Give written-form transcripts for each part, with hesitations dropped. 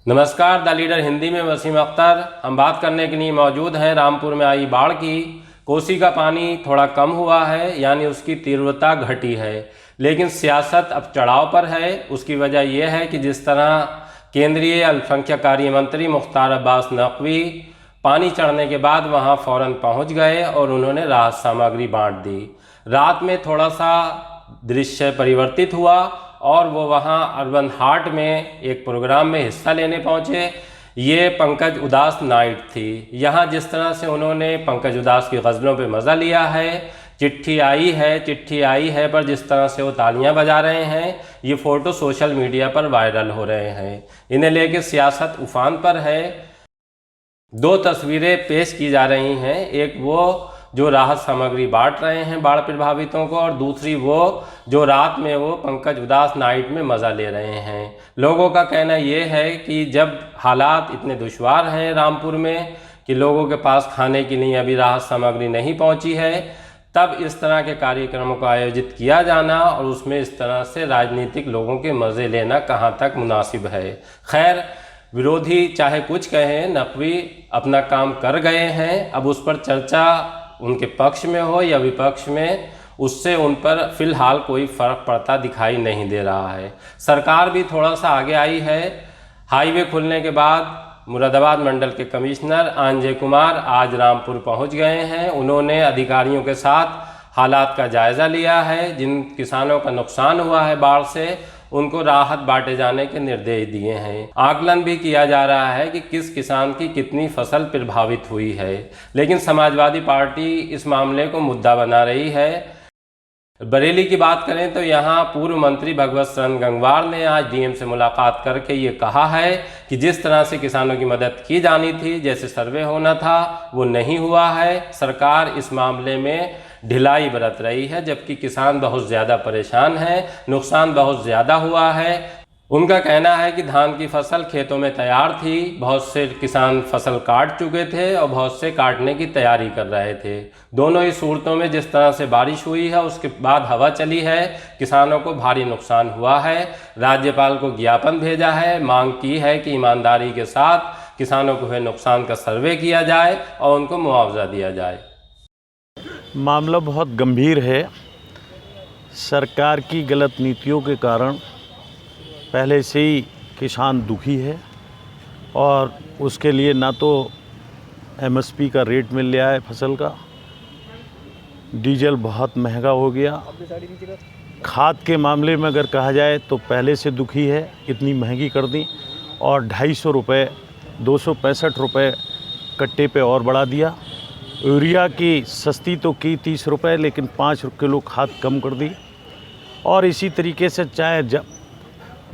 नमस्कार, the leader Hindi में वसीम अख्तर। हम बात करने के लिए मौजूद हैं रामपुर में आई बाढ़ की। कोसी का पानी थोड़ा कम हुआ है, यानी उसकी तीव्रता घटी है, लेकिन सियासत अब चढ़ाव पर है। उसकी वजह यह है कि जिस तरह केंद्रीय अल्पसंख्यक कार्य मंत्री मुख्तार अब्बास नकवी पानी चढ़ने के बाद वहां फ़ौरन पहुंच गए और उन्होंने राहत सामग्री बांट दी। रात में थोड़ा सा दृश्य परिवर्तित हुआ और वो वहाँ अर्बन हार्ट में एक प्रोग्राम में हिस्सा लेने पहुँचे। ये पंकज उदास नाइट थी। यहाँ जिस तरह से उन्होंने पंकज उदास की गज़लों पे मज़ा लिया है, चिट्ठी आई है पर जिस तरह से वो तालियां बजा रहे हैं, ये फ़ोटो सोशल मीडिया पर वायरल हो रहे हैं। इन्हें लेके सियासत उफान पर है। दो तस्वीरें पेश की जा रही हैं, एक वो जो राहत सामग्री बांट रहे हैं बाढ़ प्रभावितों को, और दूसरी वो जो रात में वो पंकज उदास नाइट में मज़ा ले रहे हैं। लोगों का कहना ये है कि जब हालात इतने दुश्वार हैं रामपुर में कि लोगों के पास खाने के लिए अभी राहत सामग्री नहीं पहुंची है, तब इस तरह के कार्यक्रमों को आयोजित किया जाना और उसमें इस तरह से राजनीतिक लोगों के मज़े लेना कहाँ तक मुनासिब है। खैर, विरोधी चाहे कुछ कहें, नकवी अपना काम कर गए हैं। अब उस पर चर्चा उनके पक्ष में हो या विपक्ष में, उससे उन पर फिलहाल कोई फ़र्क पड़ता दिखाई नहीं दे रहा है। सरकार भी थोड़ा सा आगे आई है। हाईवे खुलने के बाद मुरादाबाद मंडल के कमिश्नर अंजय कुमार आज रामपुर पहुंच गए हैं। उन्होंने अधिकारियों के साथ हालात का जायज़ा लिया है। जिन किसानों का नुकसान हुआ है बाढ़ से, उनको राहत बांटे जाने के निर्देश दिए हैं। आकलन भी किया जा रहा है कि किस किसान की कितनी फसल प्रभावित हुई है, लेकिन समाजवादी पार्टी इस मामले को मुद्दा बना रही है। बरेली की बात करें तो यहाँ पूर्व मंत्री भगवत शरण गंगवार ने आज डीएम से मुलाकात करके ये कहा है कि जिस तरह से किसानों की मदद की जानी थी, जैसे सर्वे होना था, वो नहीं हुआ है। सरकार इस मामले में ढिलाई बरत रही है, जबकि किसान बहुत ज़्यादा परेशान हैं, नुकसान बहुत ज़्यादा हुआ है। उनका कहना है कि धान की फसल खेतों में तैयार थी, बहुत से किसान फसल काट चुके थे और बहुत से काटने की तैयारी कर रहे थे। दोनों ही सूरतों में जिस तरह से बारिश हुई है, उसके बाद हवा चली है, किसानों को भारी नुकसान हुआ है। राज्यपाल को ज्ञापन भेजा है, मांग की है कि ईमानदारी के साथ किसानों को हुए नुकसान का सर्वे किया जाए और उनको मुआवजा दिया जाए। मामला बहुत गंभीर है। सरकार की गलत नीतियों के कारण पहले से ही किसान दुखी है और उसके लिए ना तो एमएसपी का रेट मिल रहा है फसल का, डीजल बहुत महंगा हो गया। खाद के मामले में अगर कहा जाए तो पहले से दुखी है, इतनी महंगी कर दी और 250 रुपये 265 रुपये कट्टे पे और बढ़ा दिया। यूरिया की सस्ती तो की 30 रुपये, लेकिन 5 किलो खाद कम कर दी। और इसी तरीके से चाहे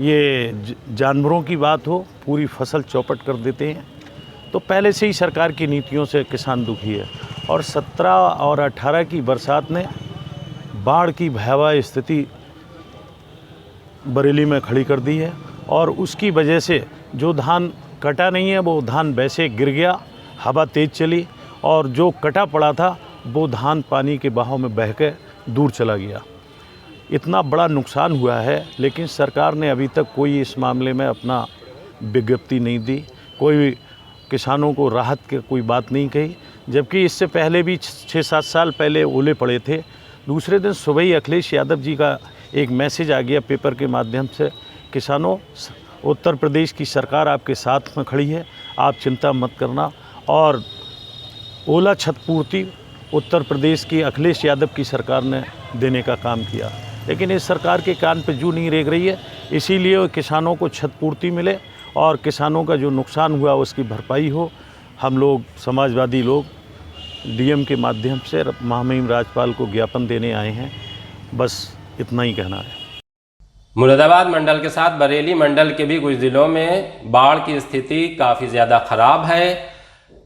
ये जानवरों की बात हो, पूरी फसल चौपट कर देते हैं। तो पहले से ही सरकार की नीतियों से किसान दुखी है। और 17 और 18 की बरसात ने बाढ़ की भयावह स्थिति बरेली में खड़ी कर दी है और उसकी वजह से जो धान कटा नहीं है वो धान वैसे गिर गया, हवा तेज़ चली और जो कटा पड़ा था वो धान पानी के बहाव में बह के दूर चला गया। इतना बड़ा नुकसान हुआ है, लेकिन सरकार ने अभी तक कोई इस मामले में अपना विज्ञप्ति नहीं दी, कोई किसानों को राहत की कोई बात नहीं कही। जबकि इससे पहले भी 6-7 साल पहले ओले पड़े थे। दूसरे दिन सुबह ही अखिलेश यादव जी का एक मैसेज आ गया पेपर के माध्यम से, किसानों, उत्तर प्रदेश की सरकार आपके साथ में खड़ी है, आप चिंता मत करना। और ओला क्षतिपूर्ति उत्तर प्रदेश की अखिलेश यादव की सरकार ने देने का काम किया, लेकिन इस सरकार के कान पे जू नहीं रेंग रही है। इसीलिए किसानों को क्षतिपूर्ति मिले और किसानों का जो नुकसान हुआ उसकी भरपाई हो। हम लोग समाजवादी लोग डीएम के माध्यम से महामहिम राज्यपाल को ज्ञापन देने आए हैं। बस इतना ही कहना है। मुरादाबाद मंडल के साथ बरेली मंडल के भी कुछ जिलों में बाढ़ की स्थिति काफ़ी ज़्यादा ख़राब है।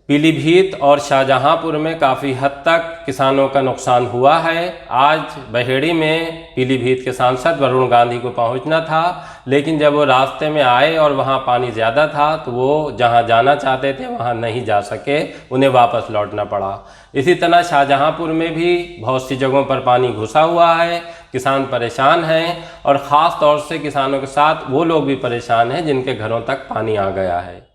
पीलीभीत और शाहजहांपुर में काफ़ी हद तक किसानों का नुकसान हुआ है। आज बहेड़ी में पीलीभीत के सांसद वरुण गांधी को पहुंचना था, लेकिन जब वो रास्ते में आए और वहां पानी ज़्यादा था तो वो जहां जाना चाहते थे वहां नहीं जा सके, उन्हें वापस लौटना पड़ा। इसी तरह शाहजहांपुर में भी बहुत सी जगहों पर पानी घुसा हुआ है। किसान परेशान हैं और ख़ास तौर से किसानों के साथ वो लोग भी परेशान हैं जिनके घरों तक पानी आ गया है।